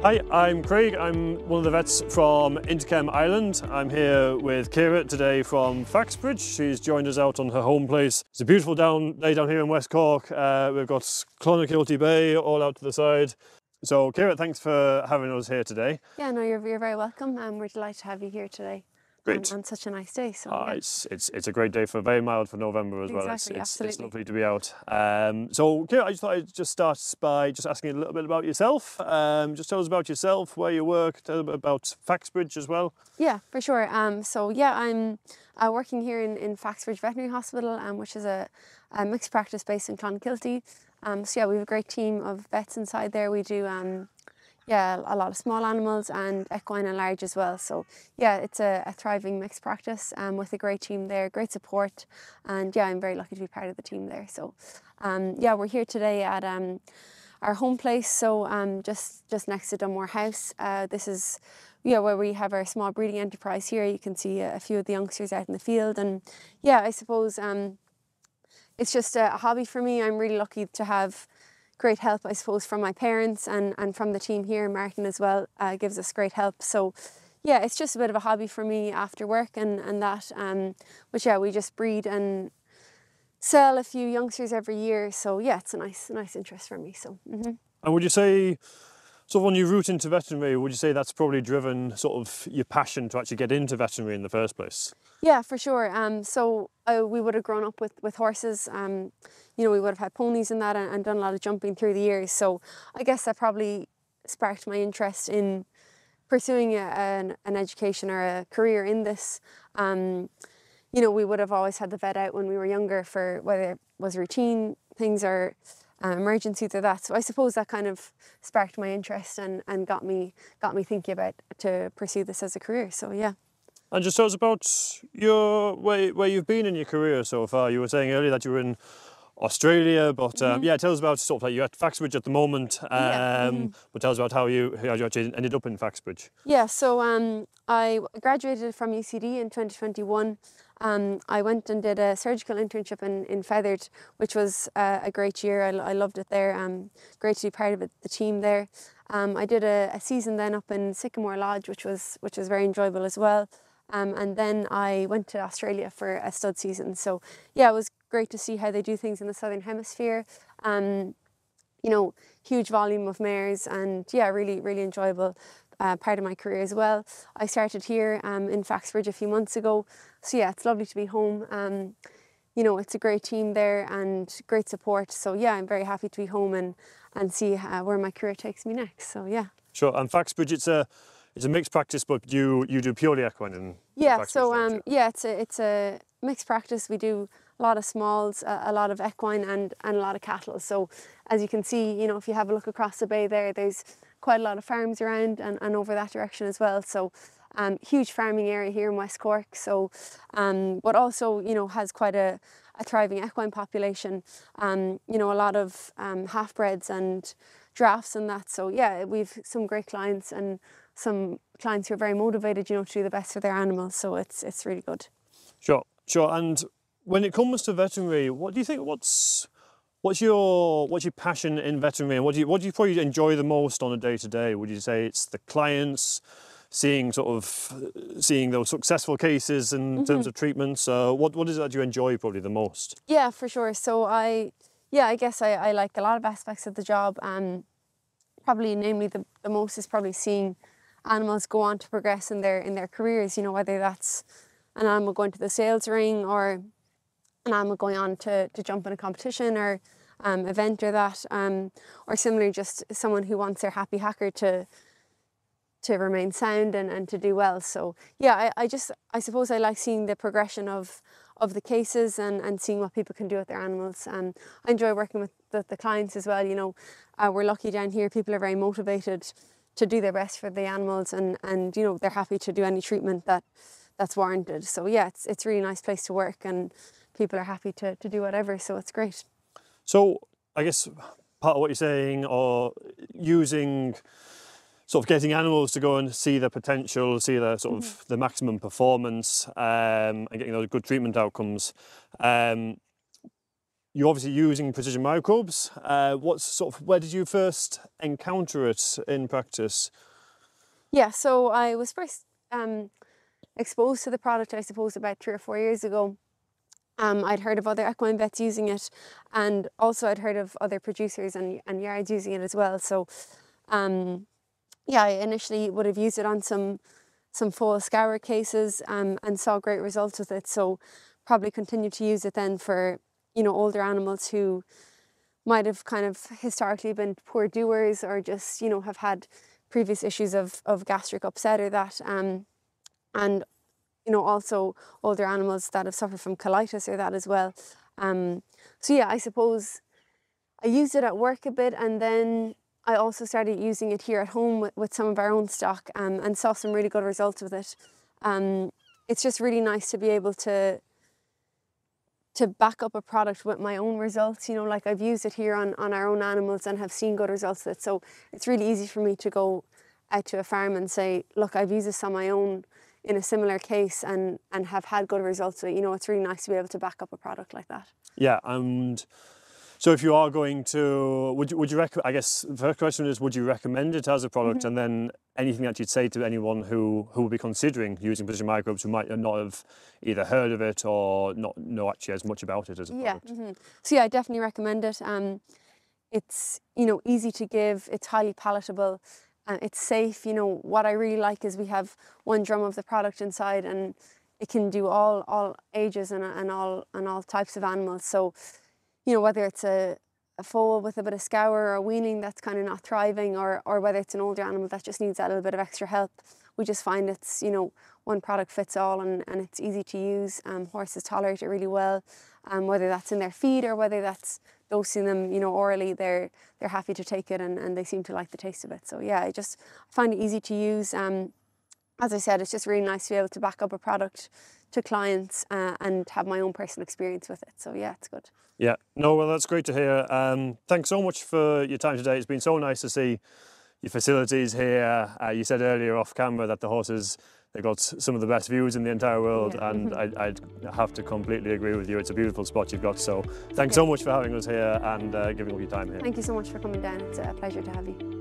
Hi, I'm Craig. I'm one of the vets from Interchem Ireland. I'm here with Ciara today from Faxbridge. She's joined us out on her home place. It's a beautiful day down here in West Cork. We've got Clonakilty Bay all out to the side. So Ciara, thanks for having us here today. Yeah, no, you're very welcome. We're delighted to have you here today. Great. On such a nice day. So yeah. It's a great day very mild for November as well. Exactly, It's lovely to be out. So Ciara, I just thought I'd just start by just asking you a little bit about yourself. Just tell us about yourself, where you work, tell us a bit about Faxbridge as well. Yeah, for sure. So yeah, I'm working here in Faxbridge Veterinary Hospital, which is a mixed practice based in Clonakilty. So yeah, we have a great team of vets inside there. We do yeah, a lot of small animals and equine and large as well. So yeah, it's a thriving mixed practice with a great team there, great support, and yeah, I'm very lucky to be part of the team there. So yeah, we're here today at our home place, so just next to Dunmore House. This is where we have our small breeding enterprise here. You can see a few of the youngsters out in the field, and yeah, I suppose it's just a hobby for me. I'm really lucky to have great help, I suppose, from my parents and from the team here. Martin as well gives us great help. So yeah, it's just a bit of a hobby for me after work and that. But yeah, we just breed and sell a few youngsters every year. So yeah, it's a nice interest for me. So. And would you say, sort of on your route into veterinary, would you say that's probably driven sort of your passion to actually get into veterinary in the first place? Yeah, for sure. So we would have grown up with horses. You know, we would have had ponies and that, and done a lot of jumping through the years. So I guess that probably sparked my interest in pursuing an education or a career in this. You know, we would have always had the vet out when we were younger for whether it was routine things or emergencies or that. So I suppose that kind of sparked my interest and got me thinking about to pursue this as a career. So yeah. And just tell us about where you've been in your career so far. You were saying earlier that you were in Australia, but yeah, tell us about sort of like you're at Faxbridge at the moment. But tell us about how you actually ended up in Faxbridge. Yeah, so I graduated from UCD in 2021. I went and did a surgical internship in Feathered, which was a great year. I loved it there. Great to be part of the team there. I did a season then up in Sycamore Lodge, which was very enjoyable as well. And then I went to Australia for a stud season. So yeah, it was great to see how they do things in the Southern Hemisphere. You know, huge volume of mares, and yeah, really enjoyable part of my career as well. I started here in Faxbridge a few months ago. So yeah, it's lovely to be home. You know, it's a great team there and great support. So yeah, I'm very happy to be home and see where my career takes me next. So yeah. Sure. And Faxbridge, it's a mixed practice, but you do purely equine in yeah. So yeah, it's a mixed practice. We do a lot of smalls, a lot of equine, and a lot of cattle. So as you can see, you know, if you have a look across the bay there's quite a lot of farms around and over that direction as well. So huge farming area here in West Cork. So but also, you know, has quite a thriving equine population. You know, a lot of half-breds and drafts and that. So yeah, we've some great clients and some clients who are very motivated, you know, to do the best for their animals. So it's really good. Sure. And when it comes to veterinary, what do you think? What's your passion in veterinary? And what do you probably enjoy the most on a day-to-day? Would you say it's the clients, seeing those successful cases in terms of treatments? What is it that you enjoy probably the most? Yeah, for sure. So I guess I like a lot of aspects of the job. Probably namely the most is probably seeing animals go on to progress in their careers. You know, whether that's an animal going to the sales ring or an animal going on to jump in a competition or event or that, or similarly just someone who wants their happy hacker to remain sound and to do well. So yeah, I suppose I like seeing the progression of the cases and seeing what people can do with their animals. I enjoy working with the clients as well. You know, we're lucky down here, people are very motivated to do their best for the animals and you know, they're happy to do any treatment that's warranted. So yeah, it's a really nice place to work and people are happy to do whatever, so it's great. So I guess part of what you're saying, or using sort of getting animals to go and see their potential, see their sort of the maximum performance, and getting those good treatment outcomes. you're obviously using Precision Microbes. Where did you first encounter it in practice? Yeah, so I was first exposed to the product, I suppose, about 3 or 4 years ago. I'd heard of other equine vets using it, and also I'd heard of other producers and yards using it as well. So yeah, I initially would have used it on some foal scour cases and saw great results with it. So probably continued to use it then for, you know, older animals who might have kind of historically been poor doers, or just, you know, have had previous issues of gastric upset or that. And, you know, also older animals that have suffered from colitis or that as well. So yeah, I suppose I used it at work a bit, and then I also started using it here at home with some of our own stock, and saw some really good results with it. It's just really nice to be able to back up a product with my own results. You know, like I've used it here on our own animals and have seen good results with it. So it's really easy for me to go out to a farm and say, look, I've used this on my own in a similar case and have had good results with it. You know, it's really nice to be able to back up a product like that. Yeah, and so if you are going to, would you recommend, I guess the first question is, would you recommend it as a product? And then anything that you'd say to anyone who would be considering using Precision Microbes, who might not have either heard of it or not know actually as much about it as a product? So yeah, I definitely recommend it. It's, you know, easy to give, it's highly palatable, it's safe. You know, what I really like is we have 1 drum of the product inside, and it can do all ages and all types of animals. So, you know, whether it's a foal with a bit of scour or a weaning that's kind of not thriving, or whether it's an older animal that just needs that little bit of extra help, we just find it's, you know, one product fits all, and it's easy to use. Horses tolerate it really well, whether that's in their feed or whether that's dosing them, you know, orally. They're happy to take it, and they seem to like the taste of it. So yeah, I just find it easy to use. As I said, it's just really nice to be able to back up a product to clients and have my own personal experience with it. So yeah, it's good. Yeah, no, well, that's great to hear. Thanks so much for your time today. It's been so nice to see your facilities here. You said earlier off camera that the horses, they've got some of the best views in the entire world, and I'd have to completely agree with you. It's a beautiful spot you've got. So thanks so much for having us here and giving up your time here. Thank you so much for coming down. It's a pleasure to have you.